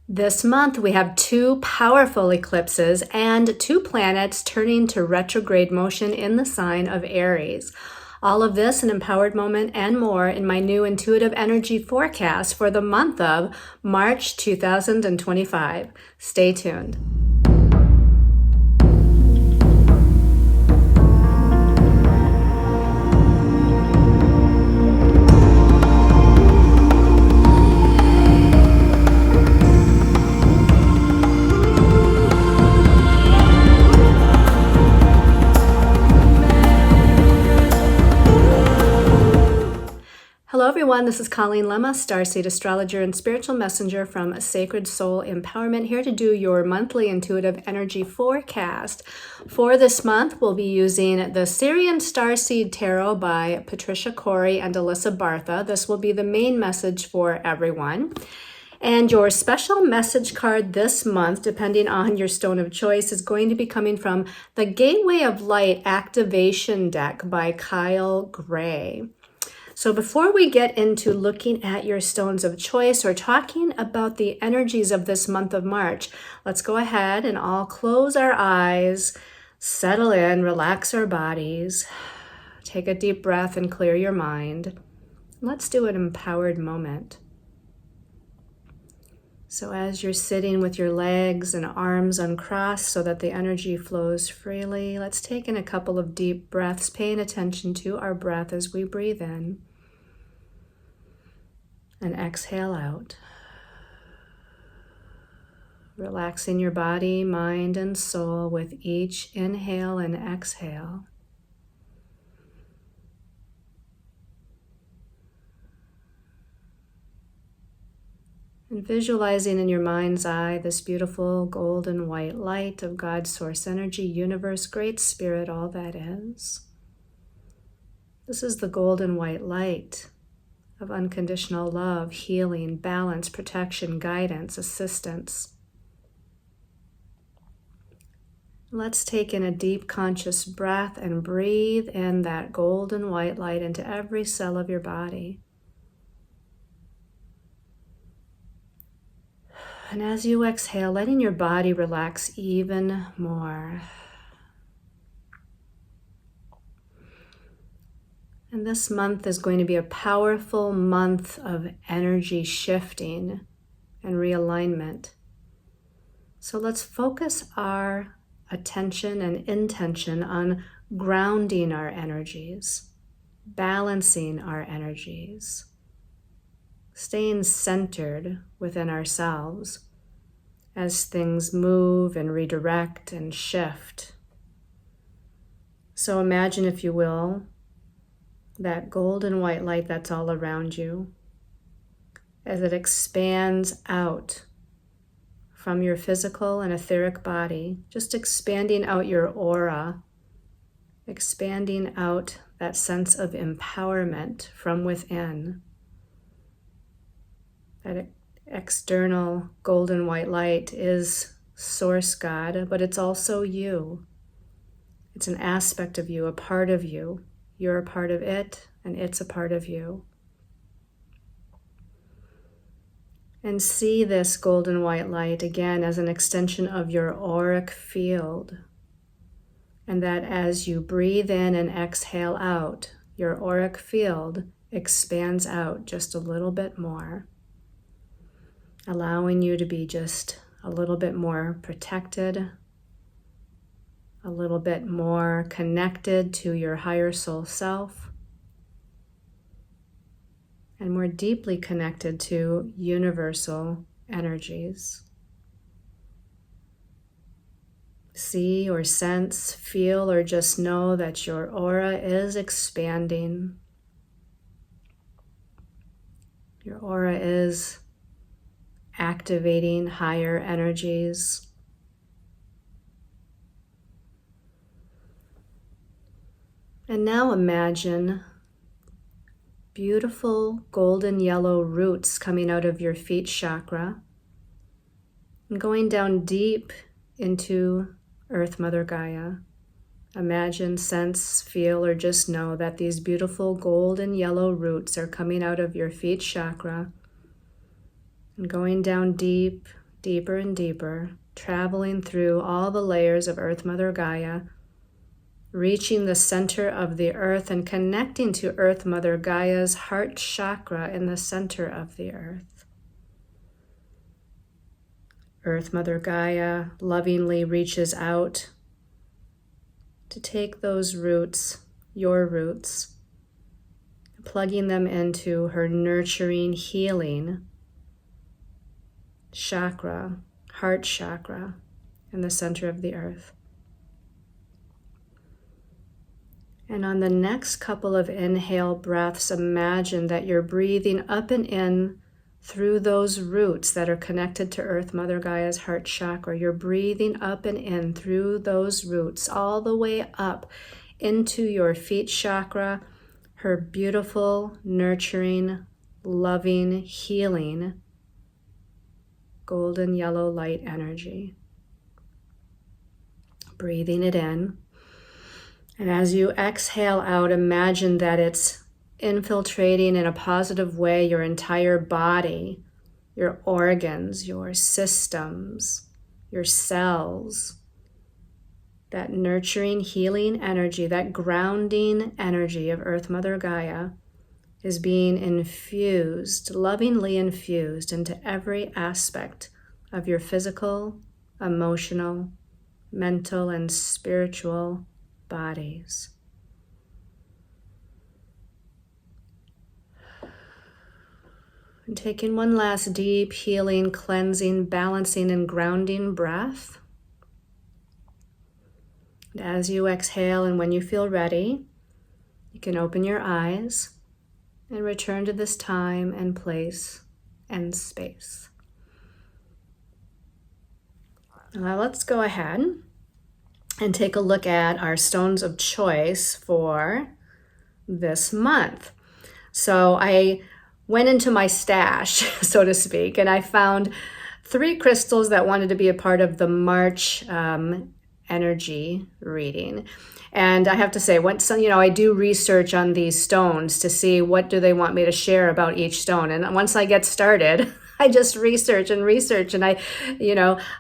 This month, we have 2 powerful eclipses and 2 planets turning to retrograde motion in the sign of Aries. All of this, an empowered moment and more in my new intuitive energy forecast for the month of March 2025. Stay tuned. Hello everyone, this is Colleen Lemma, starseed astrologer and spiritual messenger from Sacred Soul Empowerment, here to do your monthly intuitive energy forecast. For this month, we'll be using the Syrian Starseed Tarot by Patricia Corey and Alyssa Bartha. This will be the main message for everyone. And your special message card this month, depending on your stone of choice, is going to be coming from the Gateway of Light Activation Deck by Kyle Gray. So before we get into looking at your stones of choice or talking about the energies of this month of March, let's go ahead and all close our eyes, settle in, relax our bodies, take a deep breath and clear your mind. Let's do an empowered moment. So as you're sitting with your legs and arms uncrossed so that the energy flows freely, let's take in a couple of deep breaths, paying attention to our breath as we breathe in and exhale out. Relaxing your body, mind, and soul with each inhale and exhale. And visualizing in your mind's eye this beautiful golden white light of God's source energy, universe, great spirit, all that is. This is the golden white light of unconditional love, healing, balance, protection, guidance, assistance. Let's take in a deep conscious breath and breathe in that golden white light into every cell of your body. And as you exhale, letting your body relax even more. And this month is going to be a powerful month of energy shifting and realignment. So let's focus our attention and intention on grounding our energies, balancing our energies, staying centered within ourselves as things move and redirect and shift. So imagine, if you will, that golden white light that's all around you as it expands out from your physical and etheric body, just expanding out your aura, expanding out that sense of empowerment from within. That external golden white light is Source God, but it's also you. It's an aspect of you, a part of you. You're a part of it, and it's a part of you. And see this golden white light again as an extension of your auric field. And that as you breathe in and exhale out, your auric field expands out just a little bit more, allowing you to be just a little bit more protected, a little bit more connected to your higher soul self, and more deeply connected to universal energies. See or sense, feel, or just know that your aura is expanding. Your aura is activating higher energies. And now imagine beautiful golden yellow roots coming out of your feet chakra and going down deep into Earth Mother Gaia. Imagine, sense, feel, or just know that these beautiful golden yellow roots are coming out of your feet chakra and going down deep deeper and deeper, traveling through all the layers of Earth Mother Gaia, reaching the center of the earth and connecting to Earth Mother Gaia's heart chakra in the center of the earth. Earth Mother Gaia lovingly reaches out to take those roots, your roots, plugging them into her nurturing, healing chakra, heart chakra in the center of the earth. And on the next couple of inhale breaths, imagine that you're breathing up and in through those roots that are connected to Earth Mother Gaia's heart chakra. You're breathing up and in through those roots, all the way up into your feet chakra, her beautiful, nurturing, loving, healing, golden yellow light energy. Breathing it in. And as you exhale out, imagine that it's infiltrating in a positive way your entire body, your organs, your systems, your cells. That nurturing, healing energy, that grounding energy of Earth Mother Gaia is being infused, lovingly infused into every aspect of your physical, emotional, mental, and spiritual bodies. And taking one last deep, healing, cleansing, balancing, and grounding breath. And as you exhale and when you feel ready, you can open your eyes and return to this time and place and space. Now let's go ahead and take a look at our stones of choice for this month. So I went into my stash, so to speak, and I found 3 crystals that wanted to be a part of the March energy reading. And I have to say, I do research on these stones to see what do they want me to share about each stone. And once I get started, I just research, and I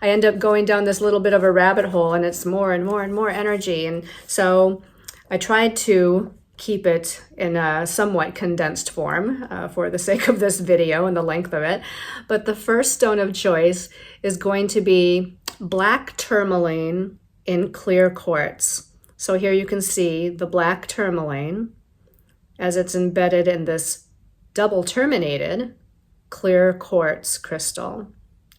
end up going down this little bit of a rabbit hole, and it's more and more and more energy. And so I tried to keep it in a somewhat condensed form for the sake of this video and the length of it. But the first stone of choice is going to be black tourmaline in clear quartz. So here you can see the black tourmaline as it's embedded in this double terminated clear quartz crystal.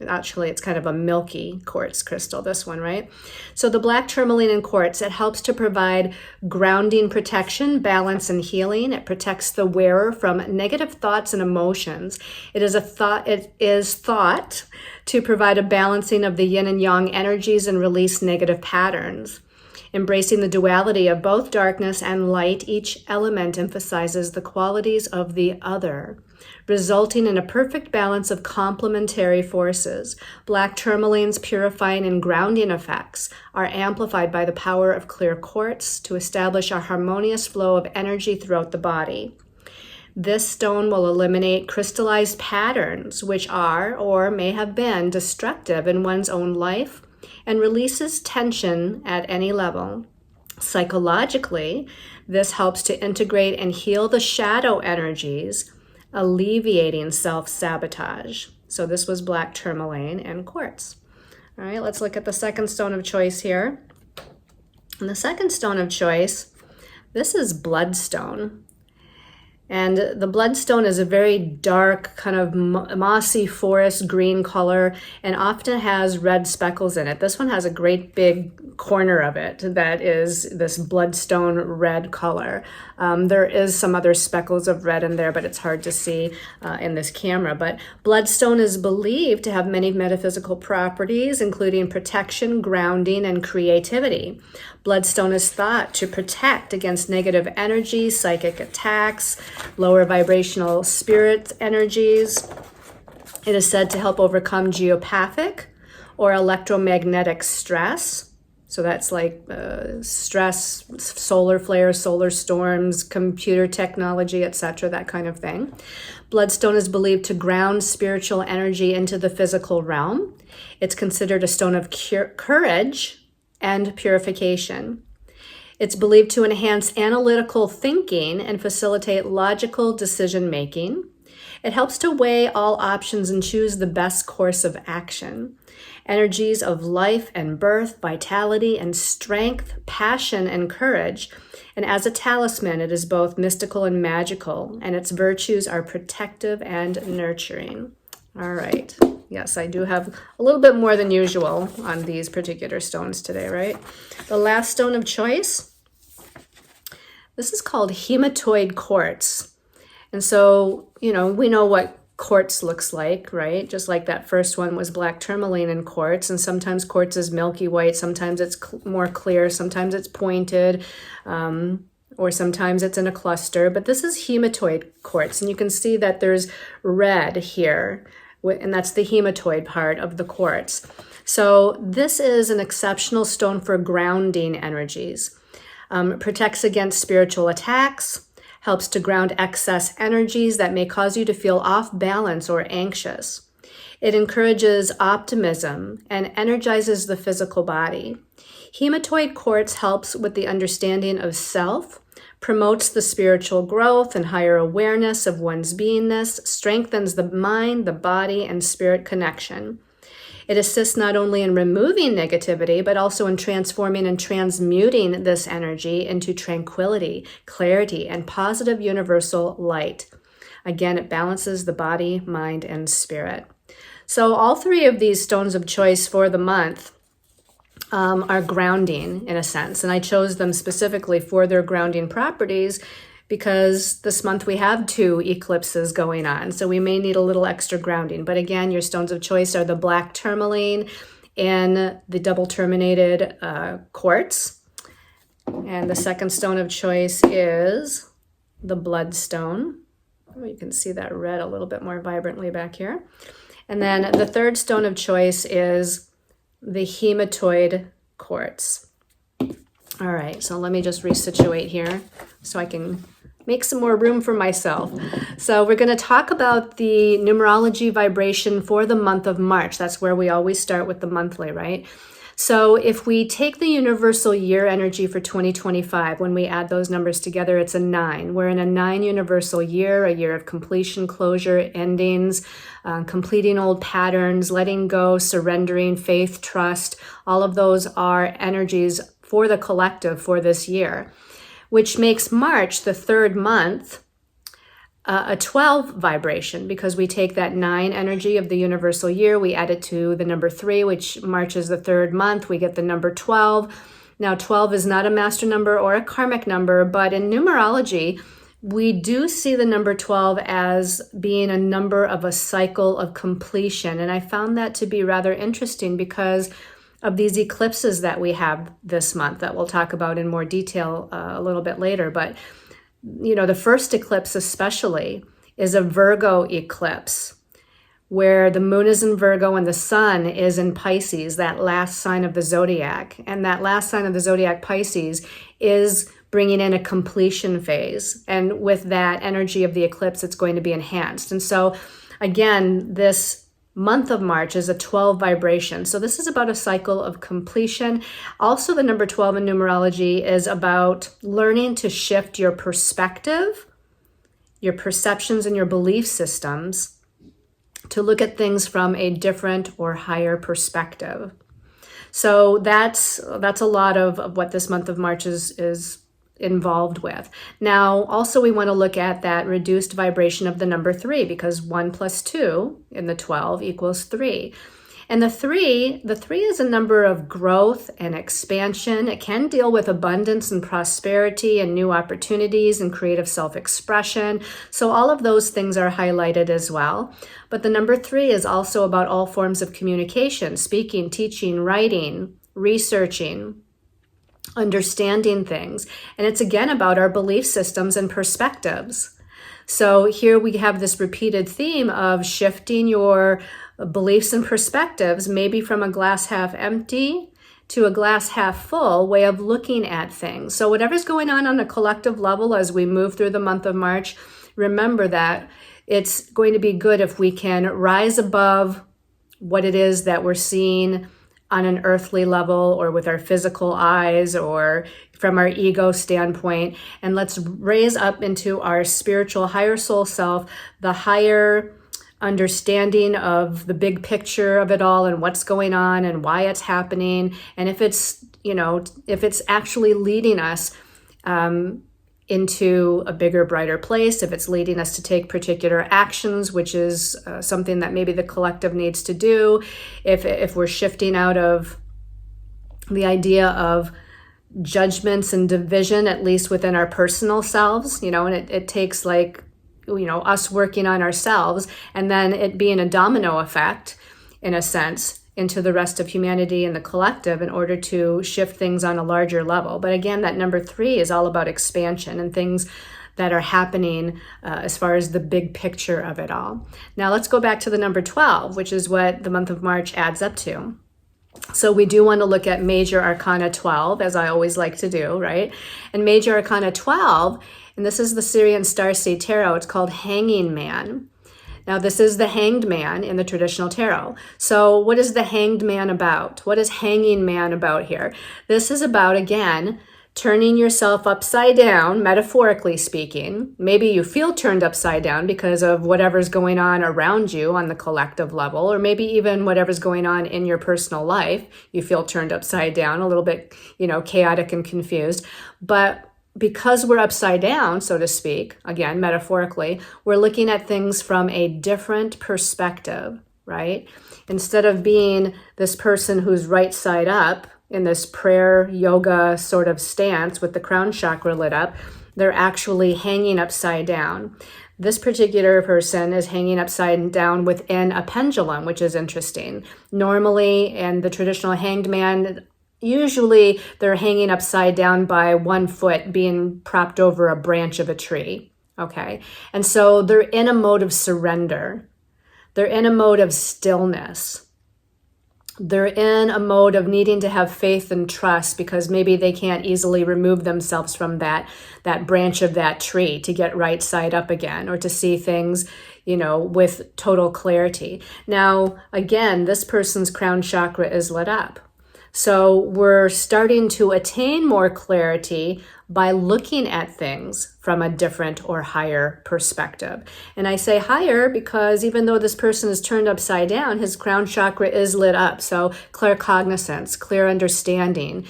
Actually, it's kind of a milky quartz crystal, this one, right? So the black tourmaline in quartz, it helps to provide grounding protection, balance, and healing. It protects the wearer from negative thoughts and emotions. It is thought to provide a balancing of the yin and yang energies and release negative patterns. Embracing the duality of both darkness and light, each element emphasizes the qualities of the other, resulting in a perfect balance of complementary forces. Black tourmaline's purifying and grounding effects are amplified by the power of clear quartz to establish a harmonious flow of energy throughout the body. This stone will eliminate crystallized patterns which are or may have been destructive in one's own life and releases tension at any level. Psychologically, this helps to integrate and heal the shadow energies, alleviating self-sabotage. So this was black tourmaline and quartz. All right, let's look at the second stone of choice here. And the second stone of choice, this is bloodstone. And the bloodstone is a very dark, kind of mossy forest green color and often has red speckles in it. This one has a great big corner of it that is this bloodstone red color. There is some other speckles of red in there, but it's hard to see in this camera. But bloodstone is believed to have many metaphysical properties, including protection, grounding, and creativity. Bloodstone is thought to protect against negative energy, psychic attacks, lower vibrational spirit energies. It is said to help overcome geopathic or electromagnetic stress. So that's like stress, solar flares, solar storms, computer technology, etc., that kind of thing. Bloodstone is believed to ground spiritual energy into the physical realm. It's considered a stone of courage and purification. It's believed to enhance analytical thinking and facilitate logical decision making. It helps to weigh all options and choose the best course of action. Energies of life and birth, vitality and strength, passion and courage. And as a talisman, it is both mystical and magical, and its virtues are protective and nurturing. All right. Yes, I do have a little bit more than usual on these particular stones today, right? The last stone of choice, this is called hematoid quartz. And so, we know what quartz looks like, right? Just like that first one was black tourmaline in quartz, and sometimes quartz is milky white, sometimes it's more clear, sometimes it's pointed, or sometimes it's in a cluster. But this is hematoid quartz, and you can see that there's red here, and that's the hematoid part of the quartz. So this is an exceptional stone for grounding energies. Protects against spiritual attacks, helps to ground excess energies that may cause you to feel off balance or anxious. It encourages optimism and energizes the physical body. Hematoid quartz helps with the understanding of self, promotes the spiritual growth and higher awareness of one's beingness, strengthens the mind, the body, and spirit connection. It assists not only in removing negativity, but also in transforming and transmuting this energy into tranquility, clarity, and positive universal light. Again, it balances the body, mind, and spirit. So all three of these stones of choice for the month are grounding in a sense. And I chose them specifically for their grounding properties because this month we have 2 eclipses going on. So we may need a little extra grounding. But again, your stones of choice are the black tourmaline and the double terminated quartz. And the second stone of choice is the bloodstone. Oh, you can see that red a little bit more vibrantly back here. And then the third stone of choice is the hematoid quartz. All right, so let me just resituate here so I can make some more room for myself. So we're going to talk about the numerology vibration for the month of March. That's where we always start with the monthly, right? So if we take the universal year energy for 2025, when we add those numbers together, it's a 9. We're in a 9 universal year, a year of completion, closure, endings, completing old patterns, letting go, surrendering, faith, trust. All of those are energies for the collective for this year, which makes March, the third month, a 12 vibration, because we take that 9 energy of the universal year, we add it to the number 3, which March is the third month, we get the number 12. Now 12 is not a master number or a karmic number, but in numerology, we do see the number 12 as being a number of a cycle of completion. And I found that to be rather interesting because of these eclipses that we have this month that we'll talk about in more detail a little bit later. But, the first eclipse especially is a Virgo eclipse where the moon is in Virgo and the sun is in Pisces, that last sign of the zodiac. And that last sign of the zodiac, Pisces, is bringing in a completion phase. And with that energy of the eclipse, it's going to be enhanced. And so, again, this month of March is a 12 vibration. So this is about a cycle of completion. Also, the number 12 in numerology is about learning to shift your perspective, your perceptions, and your belief systems to look at things from a different or higher perspective. So that's a lot of what this month of March is involved with. Now, also we want to look at that reduced vibration of the number 3 because 1 plus 2 in the 12 equals 3. And the three is a number of growth and expansion. It can deal with abundance and prosperity and new opportunities and creative self-expression. So all of those things are highlighted as well. But the number 3 is also about all forms of communication, speaking, teaching, writing, researching, understanding things. And it's again about our belief systems and perspectives. So here we have this repeated theme of shifting your beliefs and perspectives, maybe from a glass half empty to a glass half full way of looking at things. So whatever's going on a collective level as we move through the month of March, remember that it's going to be good if we can rise above what it is that we're seeing on an earthly level or with our physical eyes or from our ego standpoint. And let's raise up into our spiritual higher soul self, the higher understanding of the big picture of it all and what's going on and why it's happening. And if it's, if it's actually leading us into a bigger, brighter place, if it's leading us to take particular actions, which is something that maybe the collective needs to do, if we're shifting out of the idea of judgments and division, at least within our personal selves, and it takes us working on ourselves and then it being a domino effect, in a sense, into the rest of humanity and the collective in order to shift things on a larger level. But again, that number 3 is all about expansion and things that are happening as far as the big picture of it all. Now let's go back to the number 12, which is what the month of March adds up to. So we do want to look at Major Arcana 12, as I always like to do, right? And Major Arcana 12, and this is the Syrian Starseed Tarot, it's called Hanging Man. Now, this is the Hanged Man in the traditional tarot. So what is the Hanged Man about? What is Hanging Man about here? This is about, again, turning yourself upside down, metaphorically speaking. Maybe you feel turned upside down because of whatever's going on around you on the collective level, or maybe even whatever's going on in your personal life. You feel turned upside down, a little bit, chaotic and confused. But because we're upside down, so to speak, again, metaphorically, we're looking at things from a different perspective, right? Instead of being this person who's right side up in this prayer yoga sort of stance with the crown chakra lit up, they're actually hanging upside down. This particular person is hanging upside down within a pendulum, which is interesting. Normally, in the traditional Hanged Man, usually they're hanging upside down by one foot being propped over a branch of a tree, okay? And so they're in a mode of surrender. They're in a mode of stillness. They're in a mode of needing to have faith and trust because maybe they can't easily remove themselves from that branch of that tree to get right side up again or to see things, with total clarity. Now, again, this person's crown chakra is lit up. So we're starting to attain more clarity by looking at things from a different or higher perspective. And I say higher because even though this person is turned upside down, his crown chakra is lit up. So claircognizance, clear understanding,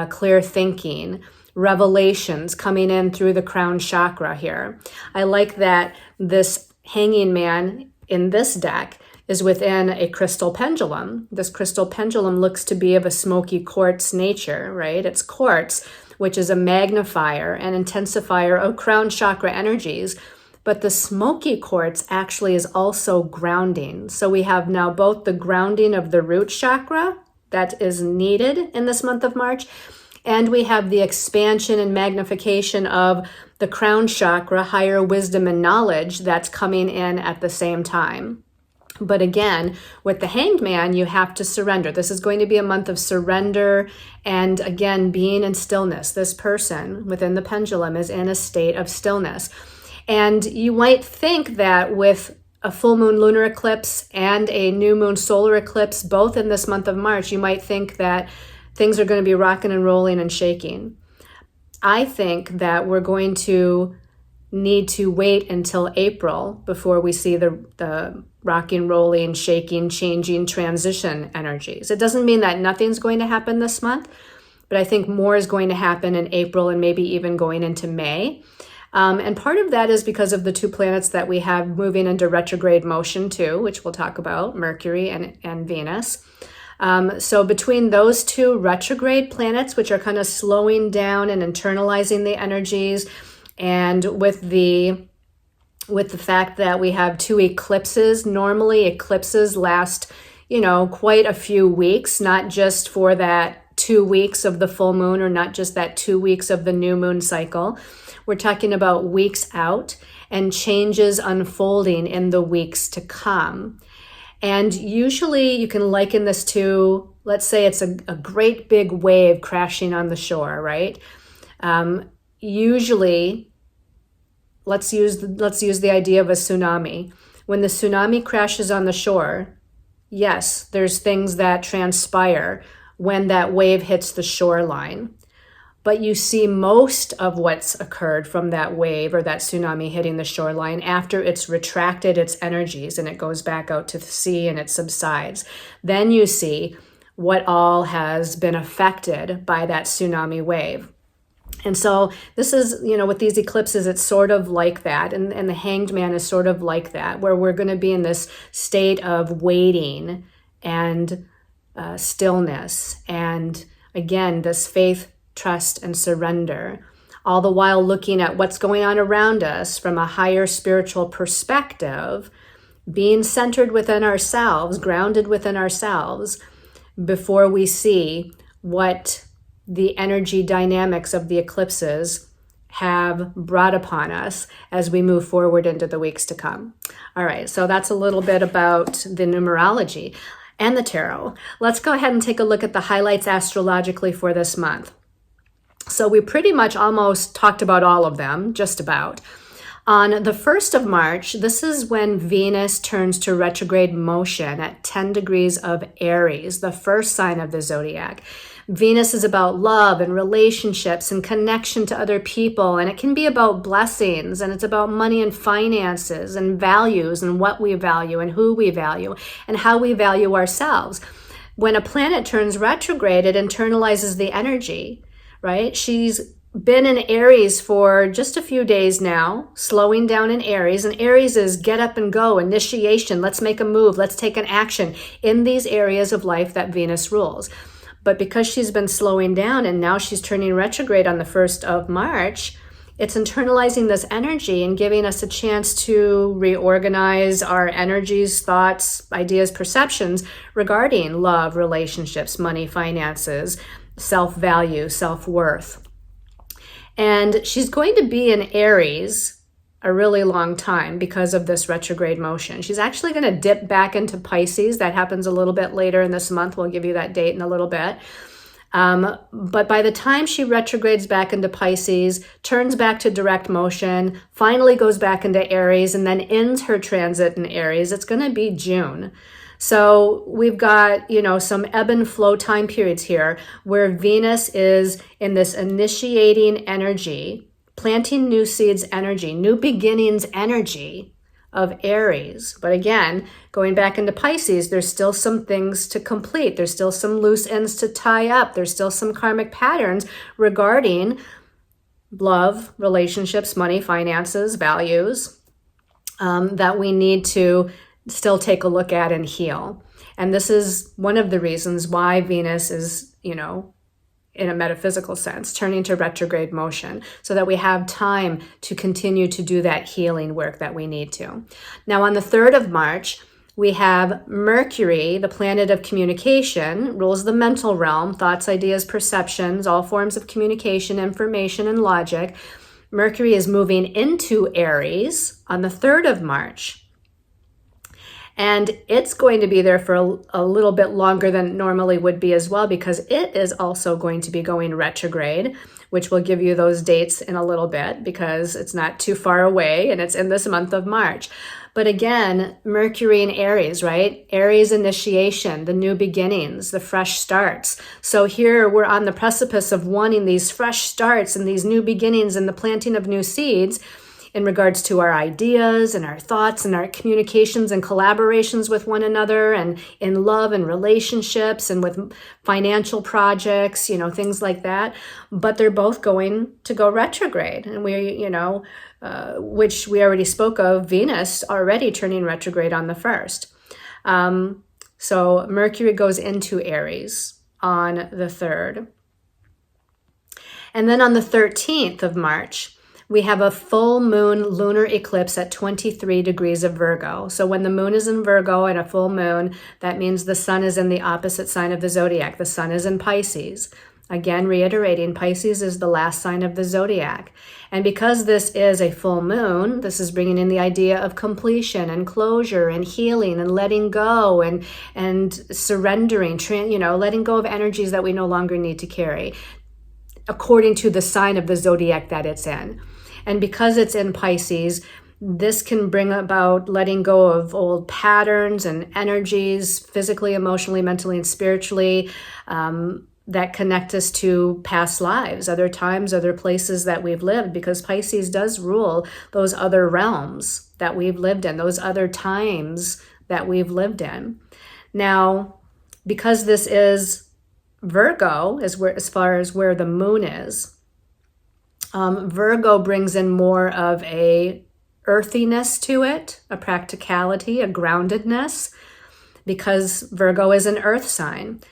clear thinking, revelations coming in through the crown chakra here. I like that this Hanging Man in this deck is within a crystal pendulum. This crystal pendulum looks to be of a smoky quartz nature, right? It's quartz, which is a magnifier and intensifier of crown chakra energies. But the smoky quartz actually is also grounding. So we have now both the grounding of the root chakra that is needed in this month of March, and we have the expansion and magnification of the crown chakra, higher wisdom and knowledge that's coming in at the same time. But again, with the Hanged Man, you have to surrender. This is going to be a month of surrender and, again, being in stillness. This person within the pendulum is in a state of stillness. And you might think that with a full moon lunar eclipse and a new moon solar eclipse, both in this month of March, you might think that things are going to be rocking and rolling and shaking. I think that we're going to need to wait until April before we see the rocking, rolling, shaking, changing, transition energies. It doesn't mean that nothing's going to happen this month, but I think more is going to happen in April and maybe even going into May. And part of that is because of the two planets that we have moving into retrograde motion too, which we'll talk about, Mercury and Venus. So between those two retrograde planets, which are kind of slowing down and internalizing the energies, and with the fact that we have two eclipses, normally eclipses last, quite a few weeks, not just for that 2 weeks of the full moon or not just that 2 weeks of the new moon cycle. We're talking about weeks out and changes unfolding in the weeks to come. And usually you can liken this to let's say it's a great big wave crashing on the shore, right? Usually, let's use the idea of a tsunami. When the tsunami crashes on the shore, yes, there's things that transpire when that wave hits the shoreline. But you see most of what's occurred from that wave or that tsunami hitting the shoreline after it's retracted its energies and it goes back out to the sea and it subsides. Then you see what all has been affected by that tsunami wave. And so this is, with these eclipses, it's sort of like that. And the Hanged Man is sort of like that, where we're going to be in this state of waiting and stillness. And again, this faith, trust, and surrender, all the while looking at what's going on around us from a higher spiritual perspective, being centered within ourselves, grounded within ourselves, before we see what the energy dynamics of the eclipses have brought upon us as we move forward into the weeks to come. All right, so that's a little bit about the numerology and the tarot. Let's go ahead and take a look at the highlights astrologically for this month. So we pretty much almost talked about all of them, just about. On the 1st of March, this is when Venus turns to retrograde motion at 10 degrees of Aries, the first sign of the zodiac. Venus is about love and relationships and connection to other people, and it can be about blessings, and it's about money and finances and values and what we value and who we value and how we value ourselves. When a planet turns retrograde, it internalizes the energy, right? She's been in Aries for just a few days now, slowing down in Aries. And Aries is get up and go, initiation. Let's make a move. Let's take an action in these areas of life that Venus rules. But because she's been slowing down and now she's turning retrograde on the 1st of March, it's internalizing this energy and giving us a chance to reorganize our energies, thoughts, ideas, perceptions regarding love, relationships, money, finances, self-value, self-worth. And she's going to be in Aries a really long time because of this retrograde motion. She's actually going to dip back into Pisces. That happens a little bit later in this month. We'll give you that date in a little bit. But by the time she retrogrades back into Pisces, turns back to direct motion, finally goes back into Aries, and then ends her transit in Aries, it's going to be June. So we've got, some ebb and flow time periods here where Venus is in this initiating energy, planting new seeds energy, new beginnings energy of Aries. But again, going back into Pisces, there's still some things to complete. There's still some loose ends to tie up. There's still some karmic patterns regarding love, relationships, money, finances, values that we need to still take a look at and heal. And this is one of the reasons why Venus is, in a metaphysical sense, turning to retrograde motion, so that we have time to continue to do that healing work that we need to. Now, on the 3rd of March, we have Mercury, the planet of communication, rules the mental realm, thoughts, ideas, perceptions, all forms of communication, information, and logic. Mercury is moving into Aries on the 3rd of March. And it's going to be there for a little bit longer than it normally would be as well, because it is also going to be going retrograde, which will give you those dates in a little bit because it's not too far away and it's in this month of March. But again, Mercury in Aries, right? Aries initiation, the new beginnings, the fresh starts. So here we're on the precipice of wanting these fresh starts and these new beginnings and the planting of new seeds in regards to our ideas and our thoughts and our communications and collaborations with one another, and in love and relationships and with financial projects, things like that. But they're both going to go retrograde. And we, which we already spoke of, Venus already turning retrograde on the 1st. So Mercury goes into Aries on the 3rd. And then on the 13th of March, we have a full moon lunar eclipse at 23 degrees of Virgo. So when the moon is in Virgo and a full moon, that means the sun is in the opposite sign of the zodiac. The sun is in Pisces. Again, reiterating, Pisces is the last sign of the zodiac. And because this is a full moon, this is bringing in the idea of completion and closure and healing and letting go and surrendering, letting go of energies that we no longer need to carry, according to the sign of the zodiac that it's in. And because it's in Pisces, this can bring about letting go of old patterns and energies, physically, emotionally, mentally, and spiritually, that connect us to past lives, other times, other places that we've lived, because Pisces does rule those other realms that we've lived in, those other times that we've lived in. Now, because this is Virgo, as far as where the moon is, Virgo brings in more of a earthiness to it, a practicality, a groundedness, because Virgo is an earth sign.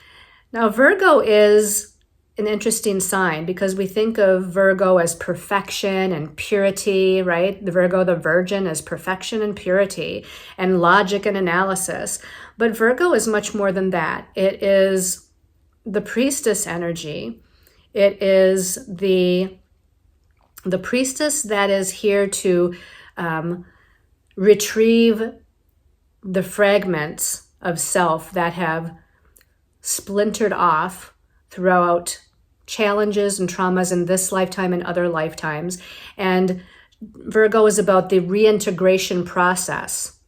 Now, Virgo is an interesting sign because we think of Virgo as perfection and purity, right? The Virgo, the virgin, is perfection and purity and logic and analysis. But Virgo is much more than that. It is the priestess energy. It is the priestess that is here to retrieve the fragments of self that have splintered off throughout challenges and traumas in this lifetime and other lifetimes. And Virgo is about the reintegration process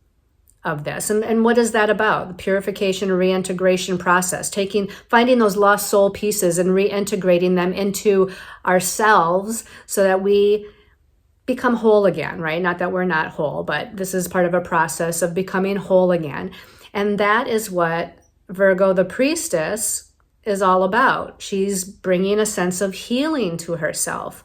of this. And what is that about? The purification and reintegration process, finding those lost soul pieces and reintegrating them into ourselves so that we become whole again, right? Not that we're not whole, but this is part of a process of becoming whole again. And that is what Virgo, the priestess, is all about. She's bringing a sense of healing to herself.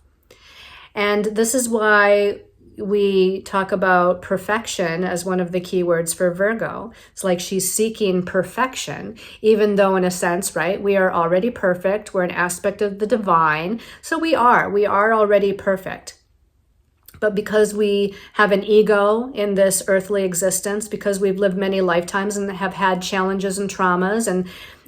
And this is why we talk about perfection as one of the key words for Virgo. It's like she's seeking perfection, even though in a sense, right, we are already perfect. We're an aspect of the divine. So we are already perfect. But because we have an ego in this earthly existence, because we've lived many lifetimes and have had challenges and traumas,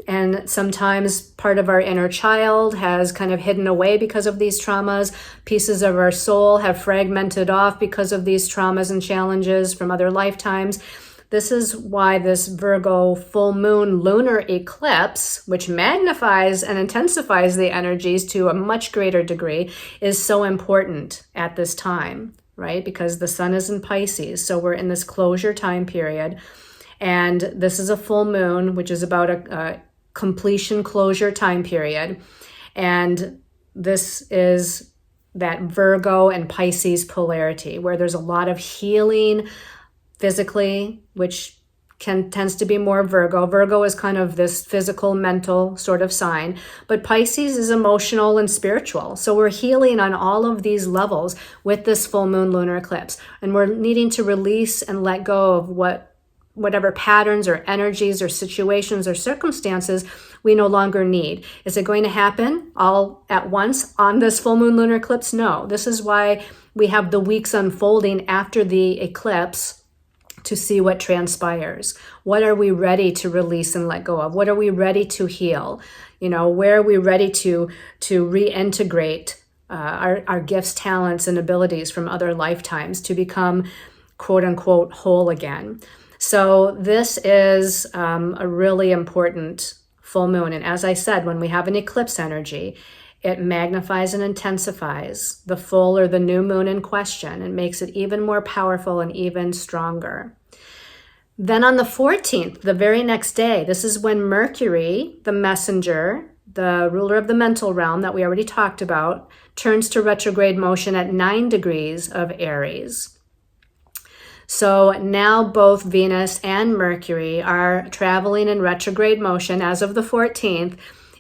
and sometimes part of our inner child has kind of hidden away because of these traumas, pieces of our soul have fragmented off because of these traumas and challenges from other lifetimes. This is why this Virgo full moon lunar eclipse, which magnifies and intensifies the energies to a much greater degree, is so important at this time, right? Because the sun is in Pisces, so we're in this closure time period. And this is a full moon, which is about a completion closure time period. And this is that Virgo and Pisces polarity, where there's a lot of healing physically, which tends to be more Virgo. Virgo is kind of this physical, mental sort of sign, but Pisces is emotional and spiritual. So we're healing on all of these levels with this full moon lunar eclipse. And we're needing to release and let go of whatever patterns or energies or situations or circumstances we no longer need. Is it going to happen all at once on this full moon lunar eclipse? No. This is why we have the weeks unfolding after the eclipse to see what transpires. What are we ready to release and let go of? What are we ready to heal? Where are we ready to reintegrate our gifts, talents, and abilities from other lifetimes to become quote unquote whole again? So this is a really important full moon. And as I said, when we have an eclipse energy, it magnifies and intensifies the full or the new moon in question and makes it even more powerful and even stronger. Then on the 14th, the very next day, this is when Mercury, the messenger, the ruler of the mental realm that we already talked about, turns to retrograde motion at 9 degrees of Aries. So now both Venus and Mercury are traveling in retrograde motion as of the 14th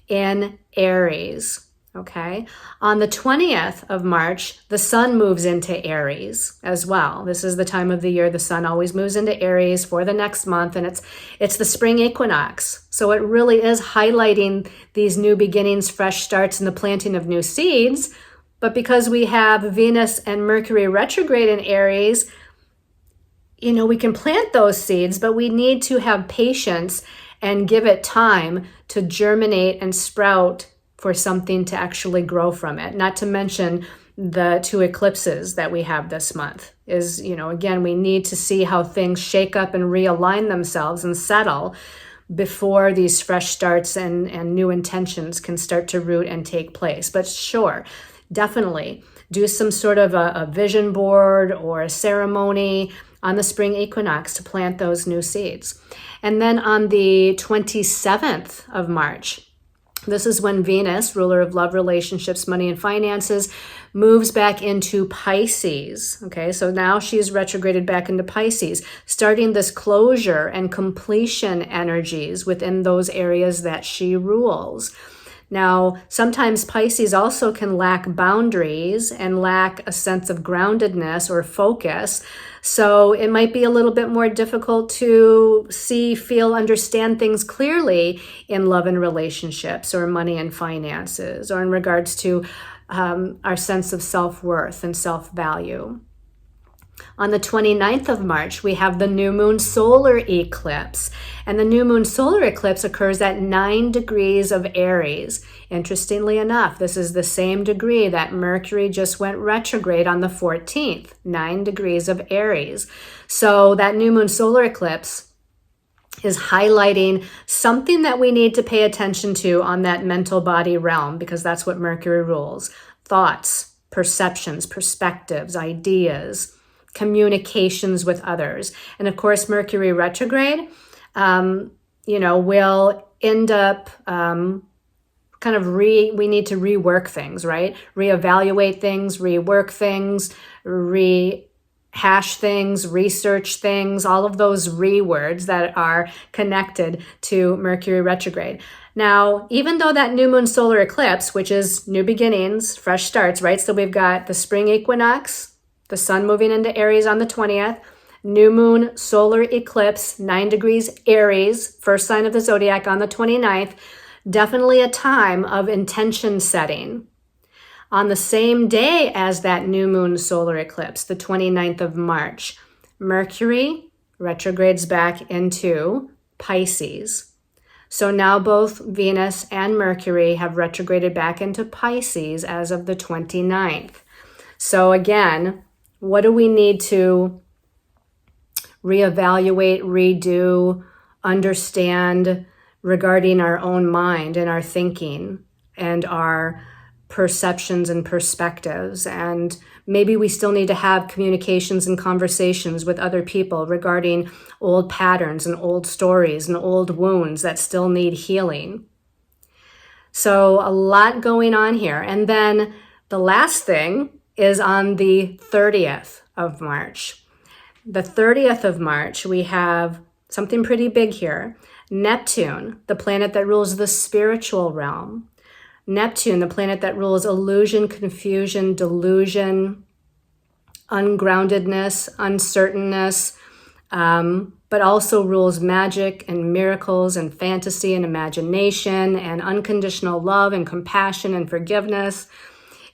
in Aries. Okay. On the 20th of March, the sun moves into Aries as well. This is the time of the year the sun always moves into Aries for the next month, and it's the spring equinox. So it really is highlighting these new beginnings, fresh starts, and the planting of new seeds. But because we have Venus and Mercury retrograde in Aries, we can plant those seeds, but we need to have patience and give it time to germinate and sprout for something to actually grow from it. Not to mention the 2 eclipses that we have this month is, again, we need to see how things shake up and realign themselves and settle before these fresh starts and new intentions can start to root and take place. But sure, definitely do some sort of a vision board or a ceremony on the spring equinox to plant those new seeds. And then on the 27th of March, this is when Venus, ruler of love, relationships, money, and finances, moves back into Pisces. Okay, so now she's retrograded back into Pisces, starting this closure and completion energies within those areas that she rules. Now, sometimes Pisces also can lack boundaries and lack a sense of groundedness or focus. So it might be a little bit more difficult to see, feel, understand things clearly in love and relationships or money and finances or in regards to our sense of self-worth and self-value. On the 29th of March, we have the new moon solar eclipse. And the new moon solar eclipse occurs at 9 degrees of Aries. Interestingly enough, this is the same degree that Mercury just went retrograde on the 14th, 9 degrees of Aries. So that new moon solar eclipse is highlighting something that we need to pay attention to on that mental body realm, because that's what Mercury rules. Thoughts, perceptions, perspectives, ideas, communications with others. And of course, Mercury retrograde, will end up we need to rework things, right? Reevaluate things, rework things, rehash things, research things, all of those words that are connected to Mercury retrograde. Now, even though that new moon solar eclipse, which is new beginnings, fresh starts, right? So we've got the spring equinox, the sun moving into Aries on the 20th, new moon solar eclipse, 9 degrees Aries, first sign of the zodiac on the 29th, definitely a time of intention setting. On the same day as that new moon solar eclipse, the 29th of March, Mercury retrogrades back into Pisces. So now both Venus and Mercury have retrograded back into Pisces as of the 29th. So again, what do we need to reevaluate, redo, understand regarding our own mind and our thinking and our perceptions and perspectives? And maybe we still need to have communications and conversations with other people regarding old patterns and old stories and old wounds that still need healing. So a lot going on here. And then the last thing is on the 30th of March. The 30th of March, we have something pretty big here. Neptune, the planet that rules the spiritual realm. Neptune, the planet that rules illusion, confusion, delusion, ungroundedness, uncertainness, but also rules magic and miracles and fantasy and imagination and unconditional love and compassion and forgiveness.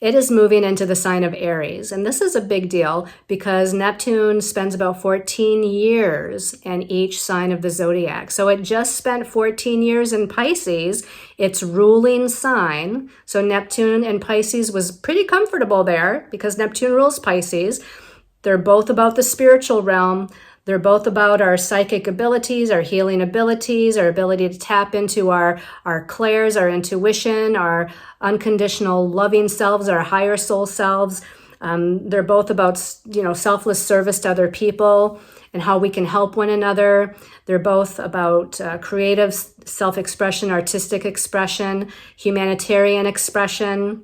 It is moving into the sign of Aries. And this is a big deal because Neptune spends about 14 years in each sign of the zodiac. So it just spent 14 years in Pisces, its ruling sign. So Neptune and Pisces was pretty comfortable there because Neptune rules Pisces. They're both about the spiritual realm. They're both about our psychic abilities, our healing abilities, our ability to tap into our clairs, our intuition, our unconditional loving selves, our higher soul selves. They're both about, selfless service to other people and how we can help one another. They're both about creative self-expression, artistic expression, humanitarian expression.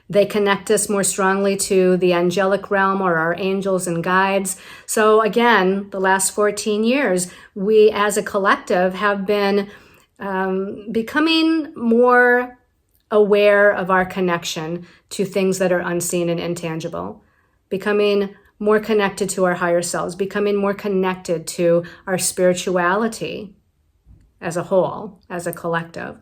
They connect us more strongly to the angelic realm or our angels and guides. So again, the last 14 years, we as a collective have been becoming more aware of our connection to things that are unseen and intangible, becoming more connected to our higher selves, becoming more connected to our spirituality as a whole, as a collective.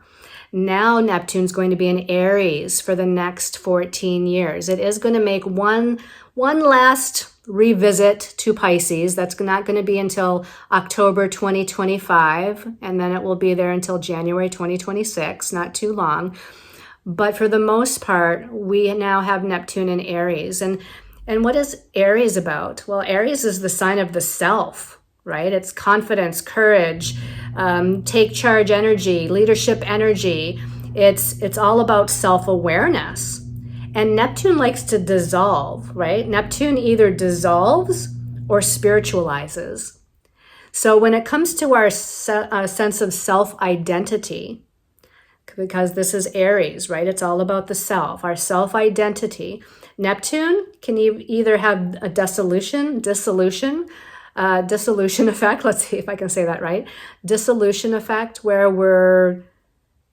Now Neptune's going to be in Aries for the next 14 years. It is going to make one last revisit to Pisces. That's not going to be until October 2025, and then it will be there until January 2026, not too long. But for the most part, we now have Neptune in Aries. And what is Aries about? Well, Aries is the sign of the self, right? It's confidence, courage, take charge energy, leadership energy. It's all about self-awareness. And Neptune likes to dissolve, right? Neptune either dissolves or spiritualizes. So when it comes to our sense of self-identity, because this is Aries, right? It's all about the self, our self-identity. Neptune can either have a dissolution effect. Let's see if I can say that right. Dissolution effect, where we're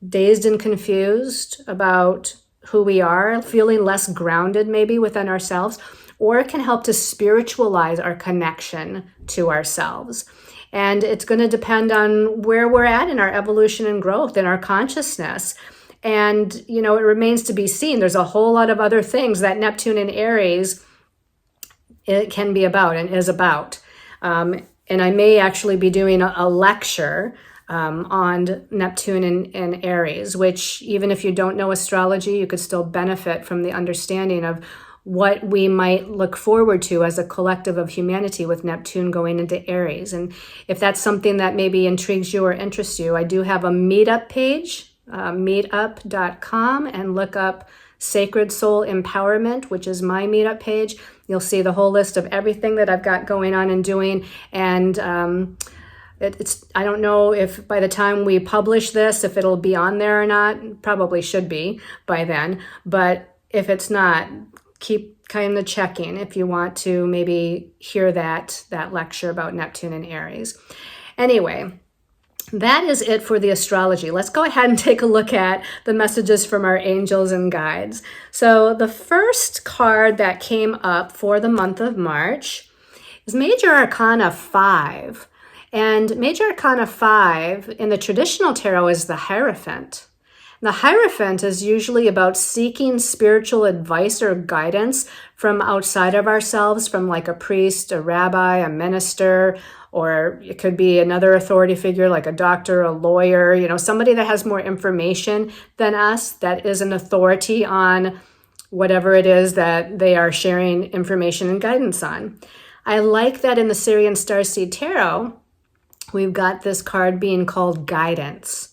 dazed and confused about who we are, feeling less grounded maybe within ourselves, or it can help to spiritualize our connection to ourselves. And it's going to depend on where we're at in our evolution and growth, in our consciousness. And, it remains to be seen. There's a whole lot of other things that Neptune in Aries it can be about and is about. And I may actually be doing a lecture on Neptune in Aries, which even if you don't know astrology, you could still benefit from the understanding of what we might look forward to as a collective of humanity with Neptune going into Aries. And if that's something that maybe intrigues you or interests you, I do have a meetup page, meetup.com, and look up Sacred Soul Empowerment, which is my meetup page. You'll see the whole list of everything that I've got going on and doing. And I don't know if by the time we publish this, if it'll be on there or not. Probably should be by then. But if it's not, keep kind of checking if you want to maybe hear that lecture about Neptune and Aries. Anyway, that is it for the astrology. Let's go ahead and take a look at the messages from our angels and guides. So the first card that came up for the month of March is Major Arcana 5. And Major Arcana 5 in the traditional tarot is the Hierophant. The Hierophant is usually about seeking spiritual advice or guidance from outside of ourselves, from like a priest, a rabbi, a minister, or it could be another authority figure like a doctor, a lawyer, somebody that has more information than us, that is an authority on whatever it is that they are sharing information and guidance on. I like that in the Syrian Starseed Tarot, we've got this card being called Guidance.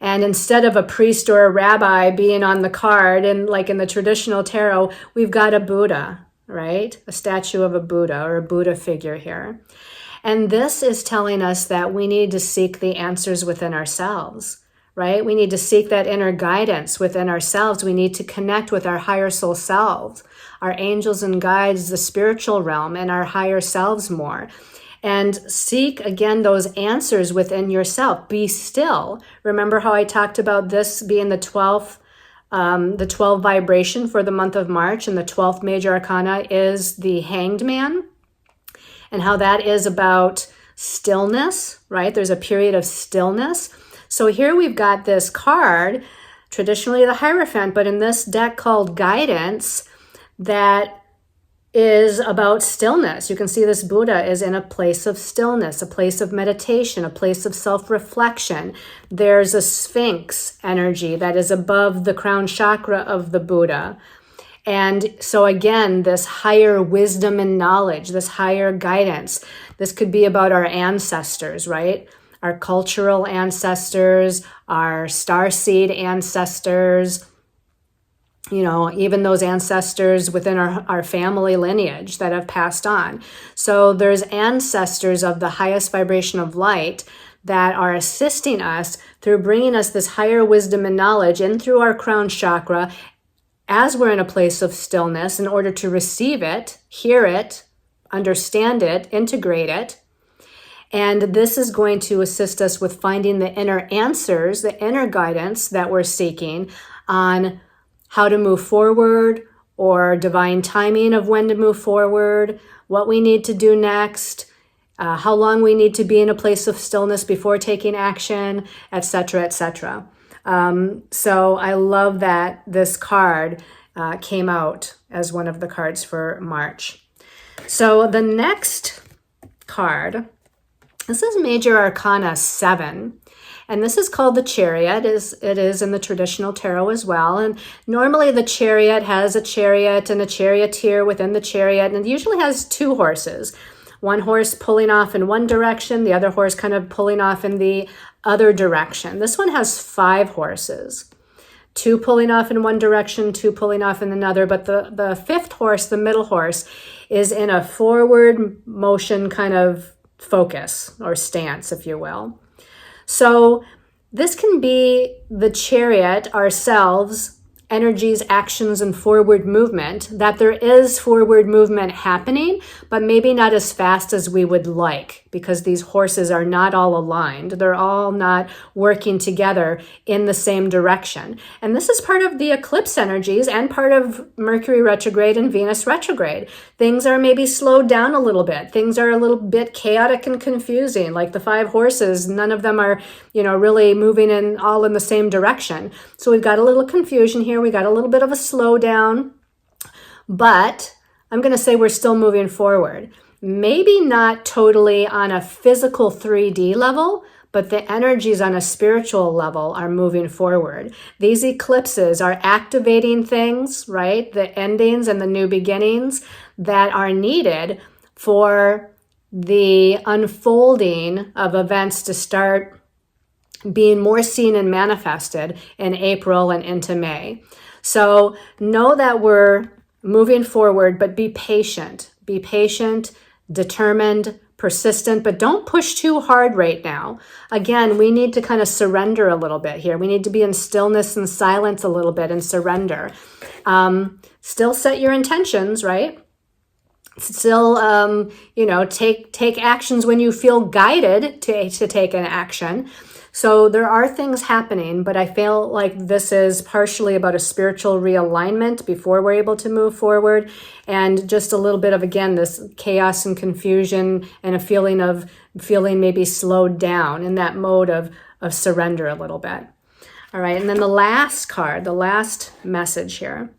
And instead of a priest or a rabbi being on the card, and like in the traditional tarot, we've got a Buddha, right? A statue of a Buddha or a Buddha figure here. And this is telling us that we need to seek the answers within ourselves, right? We need to seek that inner guidance within ourselves. We need to connect with our higher soul selves, our angels and guides, the spiritual realm, and our higher selves more. And seek, again, those answers within yourself. Be still. Remember how I talked about this being the 12th vibration for the month of March, and the 12th major arcana is the Hanged Man, and how that is about stillness, right? There's a period of stillness. So here we've got this card, traditionally the Hierophant, but in this deck called Guidance, that is about stillness. You can see this Buddha is in a place of stillness, a place of meditation, a place of self-reflection. There's a Sphinx energy that is above the crown chakra of the Buddha. And so again, this higher wisdom and knowledge, this higher guidance, this could be about our ancestors, right? Our cultural ancestors, our starseed ancestors, even those ancestors within our family lineage that have passed on. So there's ancestors of the highest vibration of light that are assisting us through bringing us this higher wisdom and knowledge in through our crown chakra as we're in a place of stillness in order to receive it, hear it, understand it, integrate it. And this is going to assist us with finding the inner answers, the inner guidance that we're seeking on how to move forward, or divine timing of when to move forward, what we need to do next, how long we need to be in a place of stillness before taking action, etc., etc. So I love that this card came out as one of the cards for March. So the next card, this is Major Arcana 7. And this is called the Chariot. It is in the traditional tarot as well. And normally the Chariot has a chariot and a charioteer within the chariot, and it usually has two horses. One horse pulling off in one direction, the other horse kind of pulling off in the other direction. This one has 5 horses. 2 pulling off in one direction, 2 pulling off in another. But the 5th horse, the middle horse, is in a forward motion kind of focus or stance, if you will. So this can be the Chariot, ourselves, energies, actions, and forward movement, that there is forward movement happening, but maybe not as fast as we would like, because these horses are not all aligned. They're all not working together in the same direction. And this is part of the eclipse energies and part of Mercury retrograde and Venus retrograde. Things are maybe slowed down a little bit. Things are a little bit chaotic and confusing, like the 5 horses. None of them are, really moving all in the same direction. So we've got a little confusion here. We got a little bit of a slowdown, but I'm going to say we're still moving forward. Maybe not totally on a physical 3D level, but the energies on a spiritual level are moving forward. These eclipses are activating things, right? The endings and the new beginnings that are needed for the unfolding of events to start being more seen and manifested in April and into May. So know that we're moving forward, but be patient. Be patient, determined, persistent, but don't push too hard right now. Again, we need to kind of surrender a little bit here. We need to be in stillness and silence a little bit and surrender. Still set your intentions, right? Still, take actions when you feel guided to take an action. So there are things happening, but I feel like this is partially about a spiritual realignment before we're able to move forward, and just a little bit of, again, this chaos and confusion and a feeling maybe slowed down in that mode of surrender a little bit. All right, and then the last card, the last message here.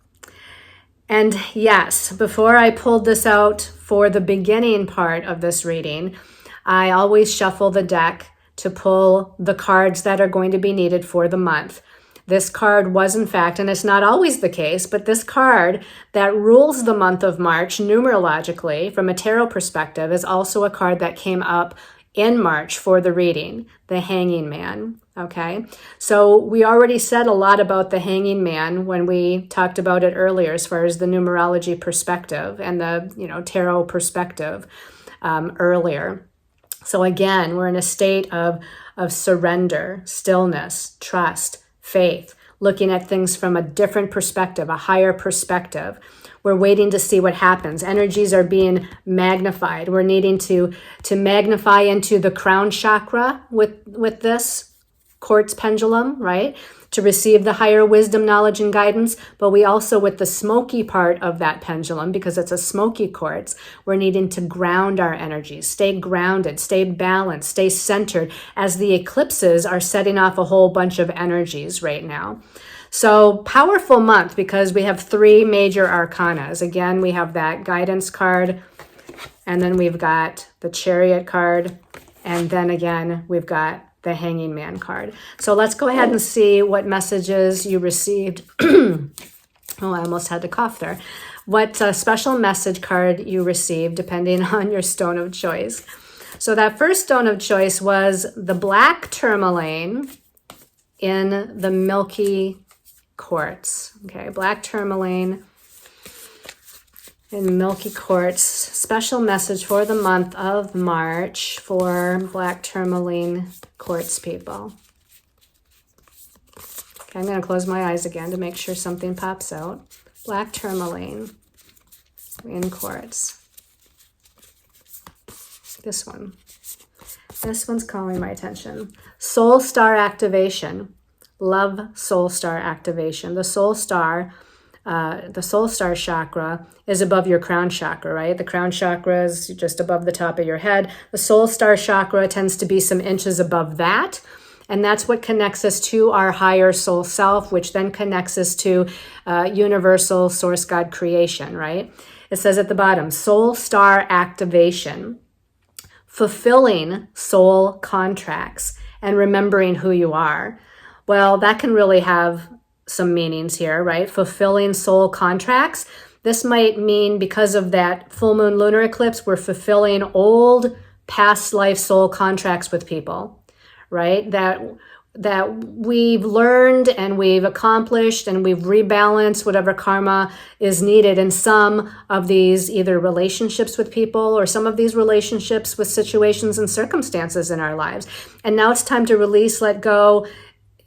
And yes, before I pulled this out for the beginning part of this reading, I always shuffle the deck to pull the cards that are going to be needed for the month. This card was, in fact, and it's not always the case, but this card that rules the month of March numerologically from a tarot perspective is also a card that came up in March for the reading, the Hanging Man. Okay, so we already said a lot about the Hanging Man when we talked about it earlier, as far as the numerology perspective and the tarot perspective earlier. So again, we're in a state of surrender, stillness, trust, faith, looking at things from a different perspective, a higher perspective. We're waiting to see what happens. Energies are being magnified. We're needing to magnify into the crown chakra with this quartz pendulum, right? To receive the higher wisdom, knowledge, and guidance. But we also, with the smoky part of that pendulum, because it's a smoky quartz, we're needing to ground our energies, stay grounded, stay balanced, stay centered, as the eclipses are setting off a whole bunch of energies right now. So powerful month, because we have 3 major arcanas. Again, we have that guidance card, and then we've got the Chariot card, and then again, we've got the Hanging Man card. So let's go ahead and see what messages you received. Oh, I almost had to cough there. What special message card you received, depending on your stone of choice. So that first stone of choice was the black tourmaline in the milky quartz. Okay, black tourmaline in milky quartz. Special message for the month of March for black tourmaline quartz people. Okay, I'm going to close my eyes again to make sure something pops out. Black tourmaline in quartz. This one. This one's calling my attention. Soul star activation. Love soul star activation. The soul star chakra is above your crown chakra, right? The crown chakra is just above the top of your head. The soul star chakra tends to be some inches above that. And that's what connects us to our higher soul self, which then connects us to universal source God creation, right? It says at the bottom, soul star activation, fulfilling soul contracts and remembering who you are. Well, that can really have some meanings here, right? Fulfilling soul contracts. This might mean because of that full moon lunar eclipse, we're fulfilling old past life soul contracts with people, right? That we've learned and we've accomplished and we've rebalanced whatever karma is needed in some of these either relationships with people or some of these relationships with situations and circumstances in our lives. And now it's time to release, let go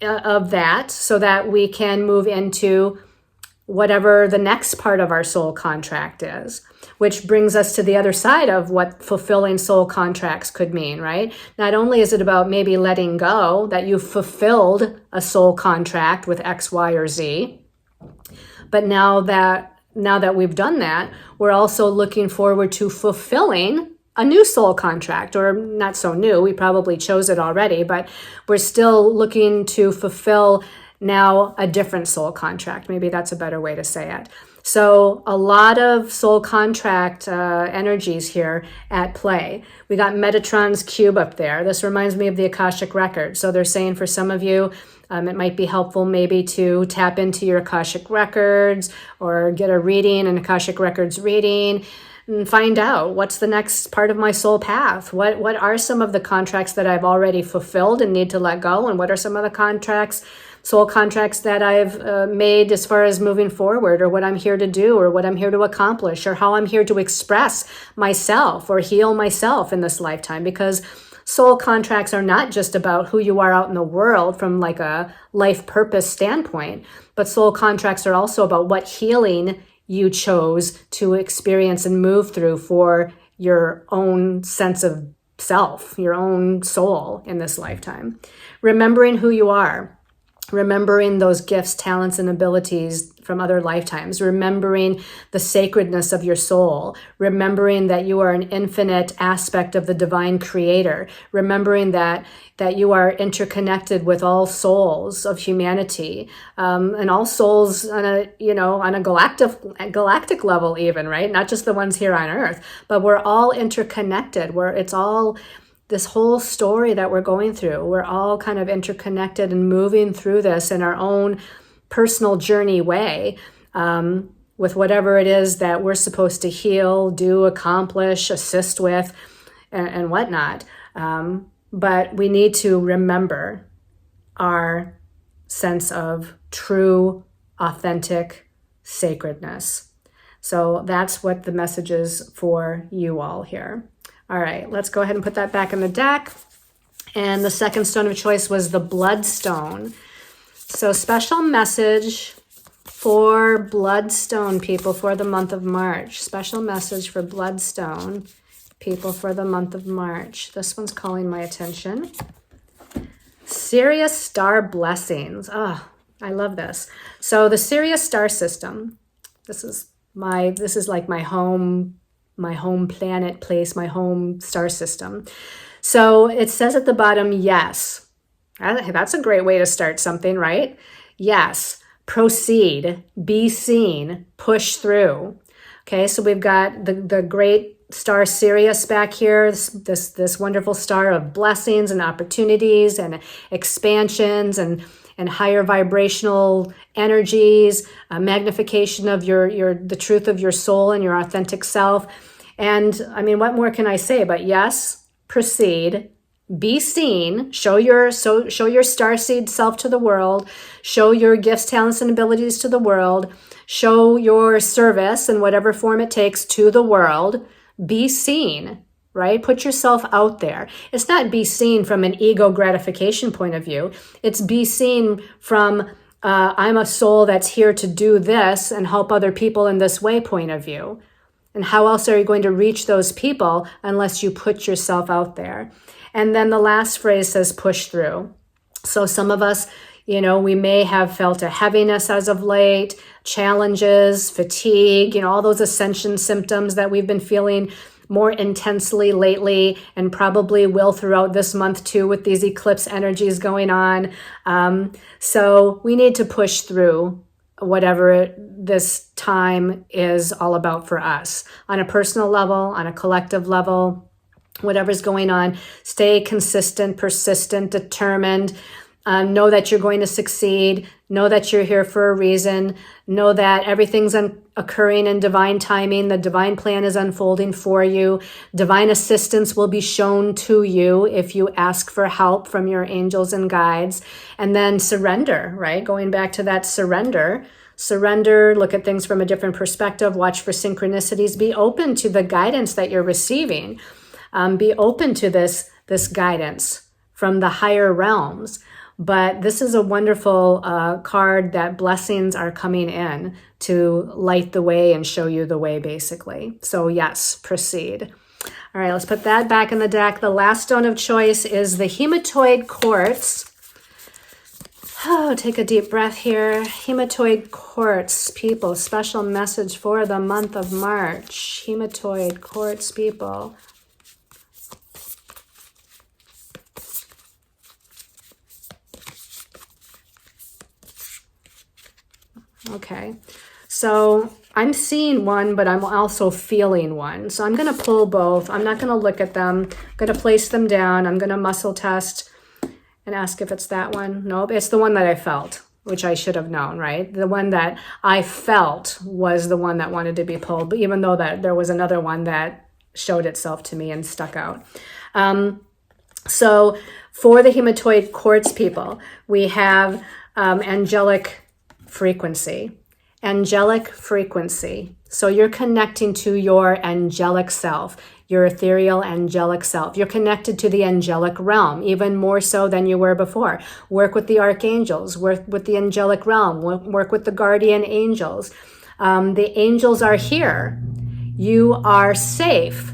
of that so that we can move into whatever the next part of our soul contract is, which brings us to the other side of what fulfilling soul contracts could mean, right? Not only is it about maybe letting go, that you've fulfilled a soul contract with X, Y, or Z, but now that we've done that, we're also looking forward to fulfilling a new soul contract, or not so new, we probably chose it already, but we're still looking to fulfill now a different soul contract. Maybe that's a better way to say it. So a lot of soul contract energies here at play. We got Metatron's cube up there. This reminds me of the Akashic Record. So they're saying for some of you, it might be helpful maybe to tap into your Akashic Records or get a reading, an Akashic Records reading, and find out what's the next part of my soul path. What are some of the contracts that I've already fulfilled and need to let go? And what are some of the soul contracts that I've made as far as moving forward, or what I'm here to do, or what I'm here to accomplish, or how I'm here to express myself or heal myself in this lifetime? Because soul contracts are not just about who you are out in the world from like a life purpose standpoint, but soul contracts are also about what healing you chose to experience and move through for your own sense of self, your own soul in this lifetime. Remembering who you are, remembering those gifts, talents, and abilities from other lifetimes, remembering the sacredness of your soul, remembering that you are an infinite aspect of the divine creator, remembering that you are interconnected with all souls of humanity, and all souls on a galactic level even, right? Not just the ones here on Earth, but we're all interconnected. It's all this whole story that we're going through. We're all kind of interconnected and moving through this in our own personal journey way, with whatever it is that we're supposed to heal, do, accomplish, assist with, and whatnot. But we need to remember our sense of true, authentic sacredness. So that's what the message is for you all here. All right, let's go ahead and put that back in the deck. And the second stone of choice was the Bloodstone. So special message for Bloodstone people for the month of March. Special message for Bloodstone people for the month of March. This one's calling my attention. Sirius star blessings. Oh, I love this. So the Sirius star system, this is like my home planet place, my home star system. So it says at the bottom, yes. That's a great way to start something, right? Yes. Proceed, be seen, push through. Okay, so we've got the great star Sirius back here, this wonderful star of blessings and opportunities and expansions and higher vibrational energies, magnification of the truth of your soul and your authentic self. And I mean, what more can I say? But yes, proceed, be seen, show your starseed self to the world, show your gifts, talents, and abilities to the world, show your service in whatever form it takes to the world, be seen, right? Put yourself out there. It's not be seen from an ego gratification point of view. It's be seen from I'm a soul that's here to do this and help other people in this way point of view. And how else are you going to reach those people unless you put yourself out there? And then the last phrase says push through. So some of us, we may have felt a heaviness as of late, challenges, fatigue, all those ascension symptoms that we've been feeling more intensely lately and probably will throughout this month too with these eclipse energies going on. So we need to push through whatever this time is all about for us on a personal level, on a collective level. whatever's going on. Stay consistent, persistent, determined. Know that you're going to succeed. Know that you're here for a reason. Know that everything's occurring in divine timing. The divine plan is unfolding for you. Divine assistance will be shown to you if you ask for help from your angels and guides. And then surrender, right? Going back to that surrender. Surrender, look at things from a different perspective, watch for synchronicities, be open to the guidance that you're receiving. Be open to this guidance from the higher realms. But this is a wonderful card that blessings are coming in to light the way and show you the way, basically. So yes, proceed. All right, let's put that back in the deck. The last stone of choice is the hematoid quartz. Oh, take a deep breath here. Hematoid quartz, people, special message for the month of March. Hematoid quartz, people. Okay, so I'm seeing one, but I'm also feeling one. So I'm going to pull both. I'm not going to look at them. I'm going to place them down. I'm going to muscle test and ask if it's that one. Nope, it's the one that I felt, which I should have known, right? The one that I felt was the one that wanted to be pulled, but even though that there was another one that showed itself to me and stuck out. So for the hematoid quartz people, we have angelic frequency. Angelic frequency. So you're connecting to your angelic self, your ethereal angelic self. You're connected to the angelic realm, even more so than you were before. Work with the archangels, work with the angelic realm, work with the guardian angels. The angels are here. You are safe,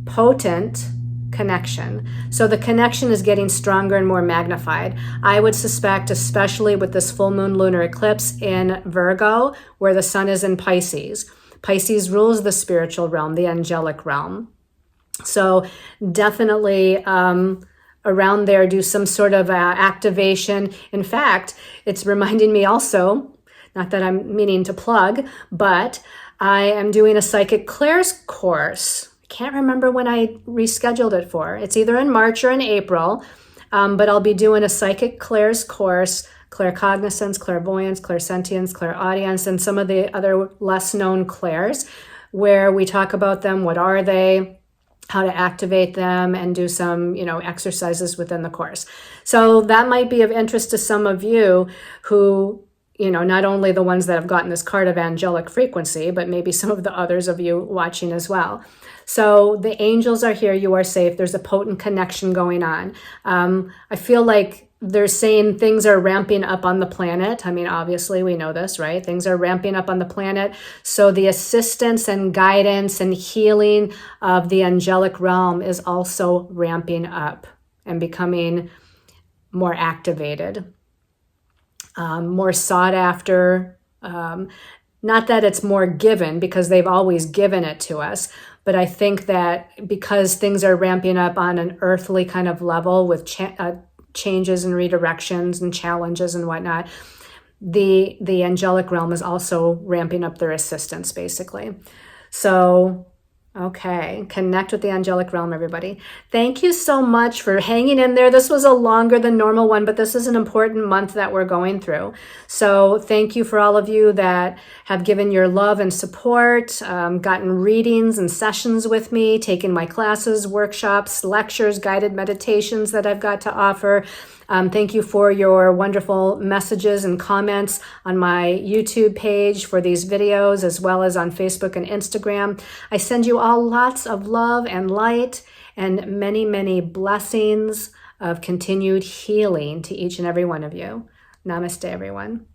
potent connection. So the connection is getting stronger and more magnified. I would suspect, especially with this full moon lunar eclipse in Virgo, where the sun is in Pisces. Pisces rules the spiritual realm, the angelic realm. So definitely around there, do some sort of activation. In fact, it's reminding me also, not that I'm meaning to plug, but I am doing a Psychic Clairs course. Can't remember when I rescheduled it for. It's either in March or in April, but I'll be doing a Psychic Clairs course, claircognizance, clairvoyance, clairsentience, clairaudience, and some of the other less known clairs, where we talk about them, what are they, how to activate them, and do some, exercises within the course. So that might be of interest to some of you who, not only the ones that have gotten this card of angelic frequency, but maybe some of the others of you watching as well. So the angels are here. You are safe. There's a potent connection going on. I feel like they're saying things are ramping up on the planet. I mean, obviously we know this, right? Things are ramping up on the planet. So the assistance and guidance and healing of the angelic realm is also ramping up and becoming more activated, more sought after. Not that it's more given, because they've always given it to us, but I think that because things are ramping up on an earthly kind of level with changes and redirections and challenges and whatnot, the angelic realm is also ramping up their assistance, basically. So, okay, connect with the angelic realm, everybody. Thank you so much for hanging in there. This was a longer than normal one, but this is an important month that we're going through. So thank you for all of you that have given your love and support, gotten readings and sessions with me, taken my classes, workshops, lectures, guided meditations that I've got to offer. Thank you for your wonderful messages and comments on my YouTube page for these videos, as well as on Facebook and Instagram. I send you all lots of love and light and many, many blessings of continued healing to each and every one of you. Namaste, everyone.